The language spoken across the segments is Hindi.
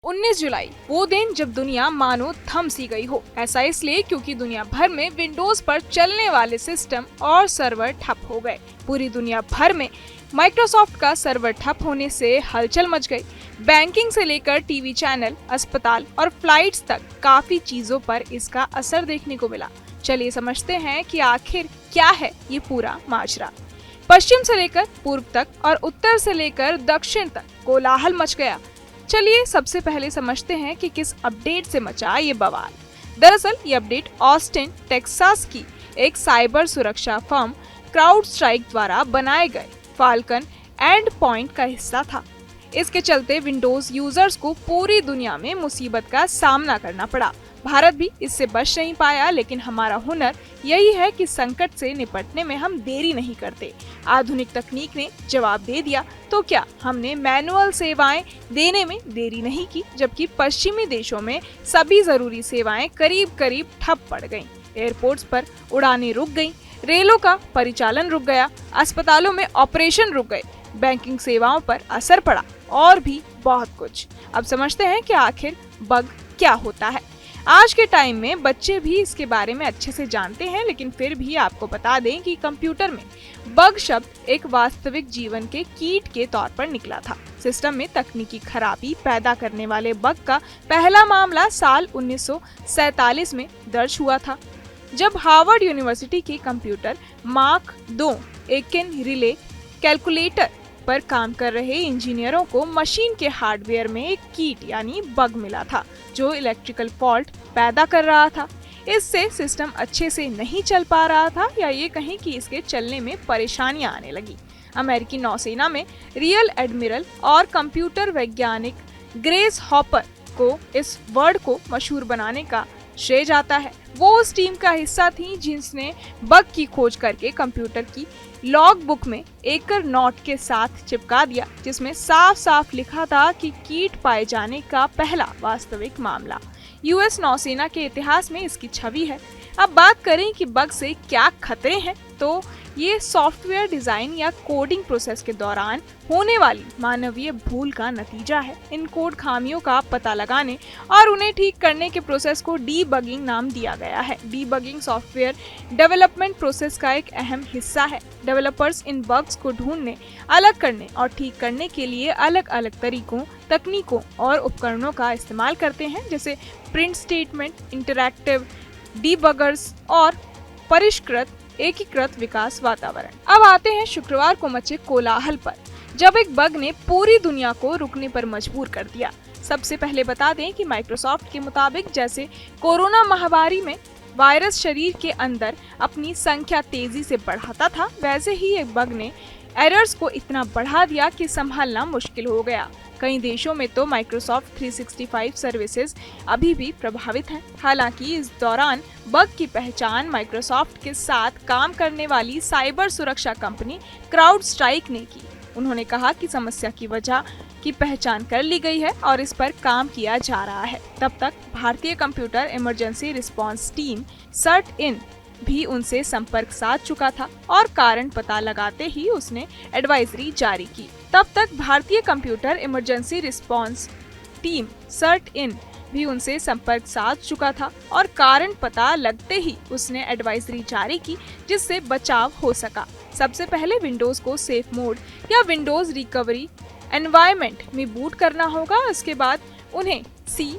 19 जुलाई वो दिन जब दुनिया मानो थम सी गई हो। ऐसा इसलिए क्योंकि दुनिया भर में विंडोज पर चलने वाले सिस्टम और सर्वर ठप हो गए। पूरी दुनिया भर में माइक्रोसॉफ्ट का सर्वर ठप होने से हलचल मच गई। बैंकिंग से लेकर टीवी चैनल, अस्पताल और फ्लाइट्स तक काफी चीजों पर इसका असर देखने को मिला। चलिए समझते हैं कि आखिर क्या है ये पूरा माजरा। पश्चिम से लेकर पूर्व तक और उत्तर से लेकर दक्षिण तक कोलाहल मच गया। चलिए सबसे पहले समझते हैं कि किस अपडेट से मचा ये बवाल। दरअसल ये अपडेट ऑस्टिन, टेक्सास की एक साइबर सुरक्षा फर्म क्राउडस्ट्राइक द्वारा बनाए गए फाल्कन एंड पॉइंट का हिस्सा था। इसके चलते विंडोज यूजर्स को पूरी दुनिया में मुसीबत का सामना करना पड़ा। भारत भी इससे बच नहीं पाया, लेकिन हमारा हुनर यही है कि संकट से निपटने में हम देरी नहीं करते। आधुनिक तकनीक ने जवाब दे दिया तो क्या हमने मैनुअल सेवाएं देने में देरी नहीं की, जबकि पश्चिमी देशों में सभी जरूरी सेवाएं करीब करीब ठप पड़ गईं। एयरपोर्ट्स पर उड़ानें रुक गईं, रेलों का परिचालन रुक गया, अस्पतालों में ऑपरेशन रुक गए, बैंकिंग सेवाओं पर असर पड़ा और भी बहुत कुछ। अब समझते हैं कि आखिर बग क्या होता है। आज के टाइम में बच्चे भी इसके बारे में अच्छे से जानते हैं, लेकिन फिर भी आपको बता दें कि कंप्यूटर में बग शब्द एक वास्तविक जीवन के कीट के तौर पर निकला था। सिस्टम में तकनीकी खराबी पैदा करने वाले बग का पहला मामला साल 1947 में दर्ज हुआ था, जब हार्वर्ड यूनिवर्सिटी के computer mark II Eakin relay calculator पर काम कर रहे इंजीनियरों को मशीन के हार्डवेयर में एक कीट यानी बग मिला था, जो इलेक्ट्रिकल फॉल्ट पैदा कर रहा था। इससे सिस्टम अच्छे से नहीं चल पा रहा था, या ये कहें कि इसके चलने में परेशानियां आने लगी। अमेरिकी नौसेना में रियल एडमिरल और कंप्यूटर वैज्ञानिक ग्रेस हॉपर को इस वर्ड को मशहूर बनाने का श्रेय जाता है। वो उस टीम का हिस्सा थी जिसने बग की खोज करके कंप्यूटर की लॉग बुक में एकल नोट के साथ चिपका दिया, जिसमें साफ साफ लिखा था कि कीट पाए जाने का पहला वास्तविक मामला। यूएस नौसेना के इतिहास में इसकी छवि है। अब बात करें कि बग से क्या खतरे हैं, तो ये सॉफ्टवेयर डिजाइन या कोडिंग प्रोसेस के दौरान होने वाली मानवीय भूल का नतीजा है। इन कोड खामियों का पता लगाने और उन्हें ठीक करने के प्रोसेस को डीबगिंग नाम दिया गया है। डीबगिंग सॉफ्टवेयर डेवलपमेंट प्रोसेस का एक अहम हिस्सा है। डेवलपर्स इन बग्स को ढूंढने, अलग करने और ठीक करने के लिए अलग अलग तरीकों, तकनीकों और उपकरणों का इस्तेमाल करते हैं, जैसे प्रिंट स्टेटमेंट, इंटरैक्टिव डीबगर्स और परिष्कृत एकीकृत विकास वातावरण। अब आते हैं शुक्रवार को मचे कोलाहल पर, जब एक बग ने पूरी दुनिया को रुकने पर मजबूर कर दिया। सबसे पहले बता दें कि माइक्रोसॉफ्ट के मुताबिक जैसे कोरोना महामारी में वायरस शरीर के अंदर अपनी संख्या तेजी से बढ़ाता था, वैसे ही एक बग ने एरर्स को इतना बढ़ा दिया कि संभालना मुश्किल हो गया। कई देशों में तो माइक्रोसॉफ्ट 365 सर्विसेज अभी भी प्रभावित हैं। हालांकि इस दौरान बग की पहचान माइक्रोसॉफ्ट के साथ काम करने वाली साइबर सुरक्षा कंपनी क्राउडस्ट्राइक ने की। उन्होंने कहा कि समस्या की वजह की पहचान कर ली गई है और इस पर काम किया जा रहा है। तब तक भारतीय कंप्यूटर इमरजेंसी रिस्पांस टीम सर्ट-इन भी उनसे संपर्क साध चुका था और कारण पता लगाते ही उसने एडवाइजरी जारी की। तब तक भारतीय कंप्यूटर इमरजेंसी रिस्पांस टीम सर्ट-इन भी उनसे संपर्क साध चुका था और कारण पता लगते ही उसने एडवाइजरी जारी की, जिससे बचाव हो सका। सबसे पहले विंडोज को सेफ मोड या विंडोज रिकवरी एनवायरनमेंट में बूट करना होगा। इसके बाद उन्हें C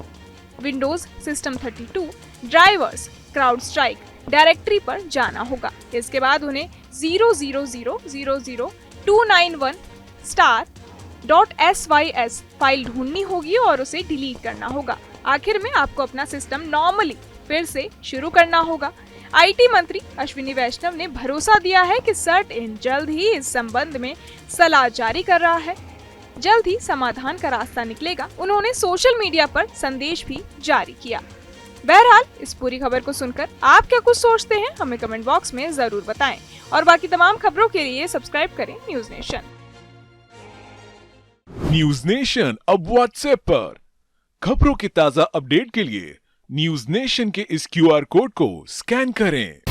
Windows System 32 drivers CrowdStrike directory पर जाना होगा। इसके बाद उन्हें 0000291*star.sys फाइल ढूंढनी होगी और उसे डिलीट करना होगा। आखिर में आपको अपना सिस्टम नॉर्मली फिर से शुरू करना होगा। आईटी मंत्री अश्विनी वैष्णव ने भरोसा दिया है कि सर्ट-इन जल्द ही इस संबंध में सलाह जारी कर रहा है। जल्द ही समाधान का रास्ता निकलेगा। उन्होंने सोशल मीडिया पर संदेश भी जारी किया। बहरहाल इस पूरी खबर को सुनकर आप क्या कुछ सोचते हैं, हमें कमेंट बॉक्स में जरूर बताएं और बाकी तमाम खबरों के लिए सब्सक्राइब करें न्यूज नेशन। न्यूज नेशन अब व्हाट्सएप पर खबरों के ताजा अपडेट के लिए न्यूज नेशन के इस QR कोड को स्कैन करें।